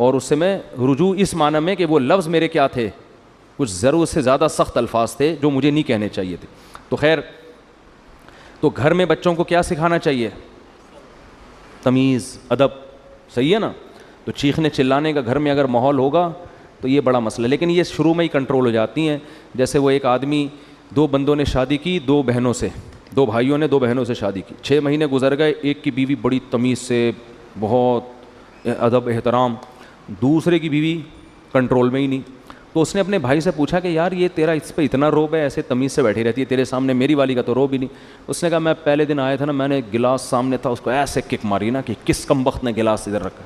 اور اس سے میں رجوع اس معنی میں کہ وہ لفظ میرے کیا تھے, کچھ ضرورت سے زیادہ سخت الفاظ تھے جو مجھے نہیں کہنے چاہیے تھے. تو خیر, تو گھر میں بچوں کو کیا سکھانا چاہیے؟ تمیز, ادب, صحیح ہے نا. تو چیخنے چلانے کا گھر میں اگر ماحول ہوگا تو یہ بڑا مسئلہ ہے, لیکن یہ شروع میں ہی کنٹرول ہو جاتی ہیں. جیسے وہ ایک آدمی, 2 بندوں نے شادی کی 2 بہنوں سے, 2 بھائیوں نے 2 بہنوں سے شادی کی, 6 مہینے گزر گئے, ایک کی بیوی بڑی تمیز سے, بہت ادب احترام, دوسرے کی بیوی کنٹرول میں ہی نہیں. تو اس نے اپنے بھائی سے پوچھا کہ یار یہ تیرا اس پہ اتنا روب ہے, ایسے تمیز سے بیٹھی رہتی ہے تیرے سامنے, میری والی کا تو روب ہی نہیں. اس نے کہا میں پہلے دن آیا تھا نا, میں نے گلاس سامنے تھا اس کو ایسے کک ماری نا کہ کس کم وقت نے گلاس ادھر رکھا,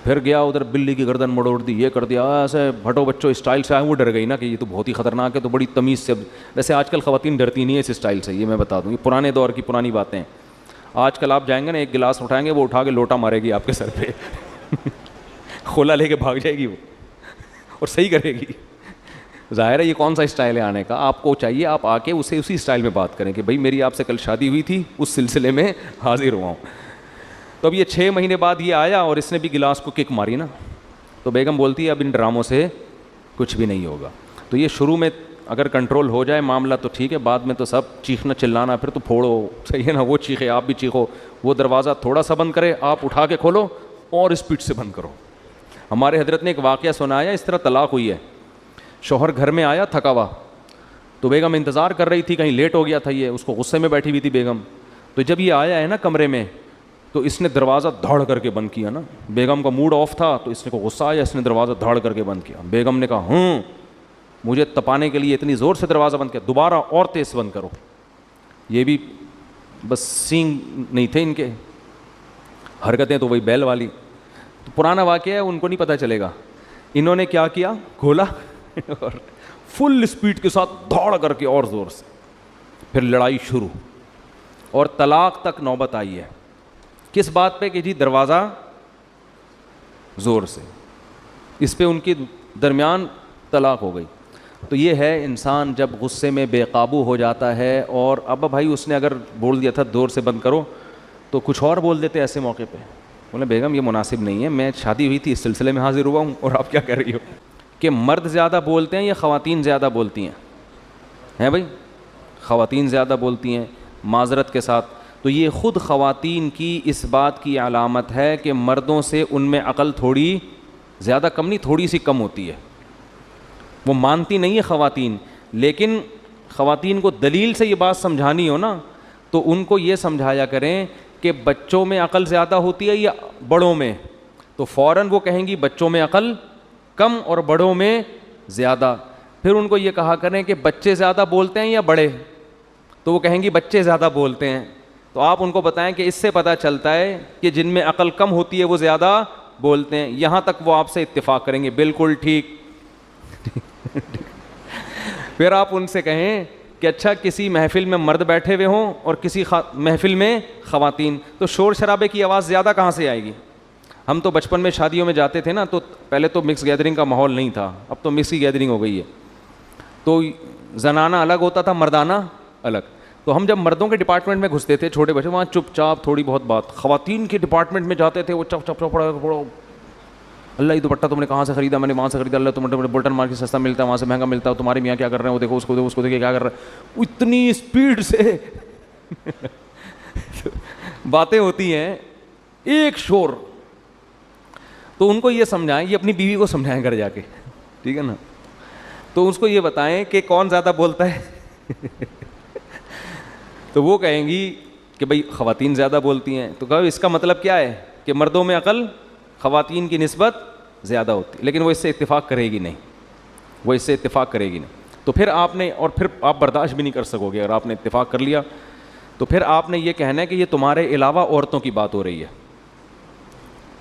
پھر گیا ادھر بلی کی گردن مڑوڑ دی, یہ کر دیا, ایسے بھٹو بچوں اسٹائل سے آئے. وہ ڈر گئی نا کہ یہ تو بہت ہی خطرناک ہے, تو بڑی تمیز سے. ویسے آج کل خواتین ڈرتی نہیں ہے اس اسٹائل سے, یہ میں بتا دوں, یہ پرانے دور کی پرانی باتیں ہیں. آج کل آپ جائیں گے نا, ایک گلاس اٹھائیں گے, وہ اٹھا کے لوٹا مارے گی آپ کے سر پہ, کھولا لے کے بھاگ جائے گی وہ, اور صحیح کرے گی. ظاہر ہے یہ کون سا اسٹائل ہے آنے کا. آپ کو چاہیے آپ آ کے اسے اسی اسٹائل میں بات کریں کہ بھائی میری آپ سے کل شادی ہوئی تھی, اس سلسلے میں حاضر ہوا ہوں. تو اب یہ 6 مہینے بعد یہ آیا اور اس نے بھی گلاس کو کک ماری نا, تو بیگم بولتی ہے اب ان ڈراموں سے کچھ بھی نہیں ہوگا. تو یہ شروع میں اگر کنٹرول ہو جائے معاملہ تو ٹھیک ہے, بعد میں تو سب چیخنا چلانا, پھر تو پھوڑو, صحیح ہے نا, وہ چیخے آپ بھی چیخو, وہ دروازہ تھوڑا سا بند کرے آپ اٹھا کے کھولو اور اسپیڈ سے بند کرو. ہمارے حضرت نے ایک واقعہ سنایا, اس طرح طلاق ہوئی ہے. شوہر گھر میں آیا تھکا ہوا, تو بیگم انتظار کر رہی تھی, کہیں لیٹ ہو گیا تھا یہ, اس کو غصے میں بیٹھی ہوئی تھی بیگم. تو جب یہ آیا ہے نا کمرے میں, تو اس نے دروازہ دھاڑ کر کے بند کیا نا. بیگم کا موڈ آف تھا تو اس نے کو غصہ آیا, اس نے دروازہ دھاڑ کر کے بند کیا. بیگم نے کہا مجھے تپانے کے لیے اتنی زور سے دروازہ بند کیا, دوبارہ اور تیز بند کرو. یہ بھی بس سینگ نہیں تھے ان کے, حرکتیں تو وہی بیل والی. تو پرانا واقعہ ہے, ان کو نہیں پتہ چلے گا. انہوں نے کیا کیا, کھولا اور فل اسپیڈ کے ساتھ دھاڑ کر کے اور زور سے, پھر لڑائی شروع, اور طلاق تک نوبت آئی ہے. کس بات پہ کہ جی دروازہ زور سے, اس پہ ان کے درمیان طلاق ہو گئی. تو یہ ہے انسان جب غصے میں بے قابو ہو جاتا ہے. اور اب بھائی اس نے اگر بول دیا تھا زور سے بند کرو, تو کچھ اور بول دیتے ایسے موقع پہ. بولے بیگم یہ مناسب نہیں ہے, میں شادی ہوئی تھی اس سلسلے میں حاضر ہوا ہوں, اور آپ کیا کہہ رہی ہو. کہ مرد زیادہ بولتے ہیں یا خواتین زیادہ بولتی ہیں بھائی؟ خواتین زیادہ بولتی ہیں معذرت کے ساتھ. تو یہ خود خواتین کی اس بات کی علامت ہے کہ مردوں سے ان میں عقل تھوڑی زیادہ کم نہیں, تھوڑی سی کم ہوتی ہے. وہ مانتی نہیں ہے خواتین, لیکن خواتین کو دلیل سے یہ بات سمجھانی ہو نا, تو ان کو یہ سمجھایا کریں کہ بچوں میں عقل زیادہ ہوتی ہے یا بڑوں میں. تو فوراً وہ کہیں گی بچوں میں عقل کم اور بڑوں میں زیادہ. پھر ان کو یہ کہا کریں کہ بچے زیادہ بولتے ہیں یا بڑے, تو وہ کہیں گی بچے زیادہ بولتے ہیں. تو آپ ان کو بتائیں کہ اس سے پتہ چلتا ہے کہ جن میں عقل کم ہوتی ہے وہ زیادہ بولتے ہیں. یہاں تک وہ آپ سے اتفاق کریں گے, بالکل ٹھیک. پھر آپ ان سے کہیں کہ اچھا کسی محفل میں مرد بیٹھے ہوئے ہوں اور کسی محفل میں خواتین, تو شور شرابے کی آواز زیادہ کہاں سے آئے گی؟ ہم تو بچپن میں شادیوں میں جاتے تھے نا, تو پہلے تو مکس گیدرنگ کا ماحول نہیں تھا, اب تو مکس کی گیدرنگ ہو گئی ہے. تو زنانہ الگ ہوتا تھا, مردانہ الگ. تو ہم جب مردوں کے ڈپارٹمنٹ میں گھستے تھے چھوٹے بچے, وہاں چپ چاپ تھوڑی بہت بات. خواتین کے ڈپارٹمنٹ میں جاتے تھے, وہ چپ چپ پڑا پڑو, اللہ یہ دوپٹہ تم نے کہاں سے خریدا, میں نے وہاں سے خریدا, اللہ تم نے بولٹن مارکیٹ سستا ملتا ہے, وہاں سے مہنگا ملتا ہے, تمہارے میاں کیا کر رہے ہیں, وہ دیکھو اس کو دیکھے کیا کر رہا ہے. اتنی اسپیڈ سے باتیں ہوتی ہیں, ایک شور. تو ان کو یہ سمجھائیں, یہ اپنی بیوی کو سمجھائیں گھر جا کے, ٹھیک ہے نا. تو اس کو یہ بتائیں کہ کون زیادہ بولتا ہے. تو وہ کہیں گی کہ بھائی خواتین زیادہ بولتی ہیں. تو کہو اس کا مطلب کیا ہے کہ مردوں میں عقل خواتین کی نسبت زیادہ ہوتی ہے. لیکن وہ اس سے اتفاق کرے گی نہیں, وہ اس سے اتفاق کرے گی نہیں. تو پھر آپ نے, اور پھر آپ برداشت بھی نہیں کر سکو گے اگر آپ نے اتفاق کر لیا, تو پھر آپ نے یہ کہنا ہے کہ یہ تمہارے علاوہ عورتوں کی بات ہو رہی ہے.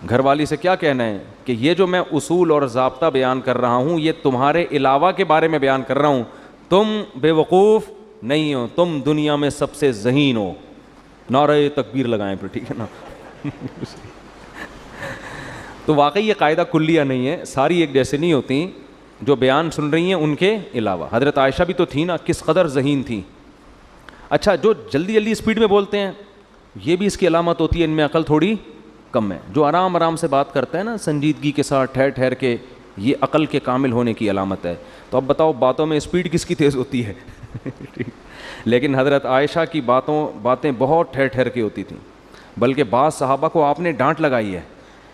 گھر والی سے کیا کہنا ہے کہ یہ جو میں اصول اور ضابطہ بیان کر رہا ہوں یہ تمہارے علاوہ کے بارے میں بیان کر رہا ہوں, تم بے وقوف نہیں ہو, تم دنیا میں سب سے ذہین ہو. نعرہ تکبیر لگائیں پھر, ٹھیک ہے نا. تو واقعی یہ قاعدہ کلیہ نہیں ہے, ساری ایک جیسے نہیں ہوتی. جو بیان سن رہی ہیں ان کے علاوہ حضرت عائشہ بھی تو تھی نا, کس قدر ذہین تھی. اچھا جو جلدی جلدی اسپیڈ میں بولتے ہیں یہ بھی اس کی علامت ہوتی ہے ان میں عقل تھوڑی کم ہے. جو آرام آرام سے بات کرتا ہے نا, سنجیدگی کے ساتھ, ٹھہر ٹھہر کے, یہ عقل کے کامل ہونے کی علامت ہے. تو اب بتاؤ باتوں میں اسپیڈ کس کی تیز ہوتی ہے؟ لیکن حضرت عائشہ کی باتیں بہت ٹھہر ٹھہر کے ہوتی تھیں, بلکہ بعض صحابہ کو آپ نے ڈانٹ لگائی ہے.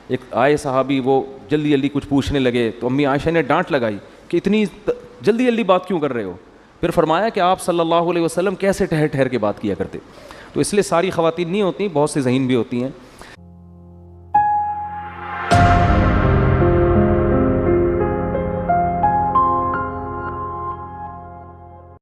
ایک آئے صحابی, وہ جلدی جلدی کچھ پوچھنے لگے تو امی عائشہ نے ڈانٹ لگائی کہ اتنی جلدی جلدی بات کیوں کر رہے ہو. پھر فرمایا کہ آپ صلی اللہ علیہ وسلم کیسے ٹھہر ٹھہر کے بات کیا کرتے. تو اس لیے ساری خواتین نہیں ہوتی, بہت سے ذہین بھی ہوتی ہیں.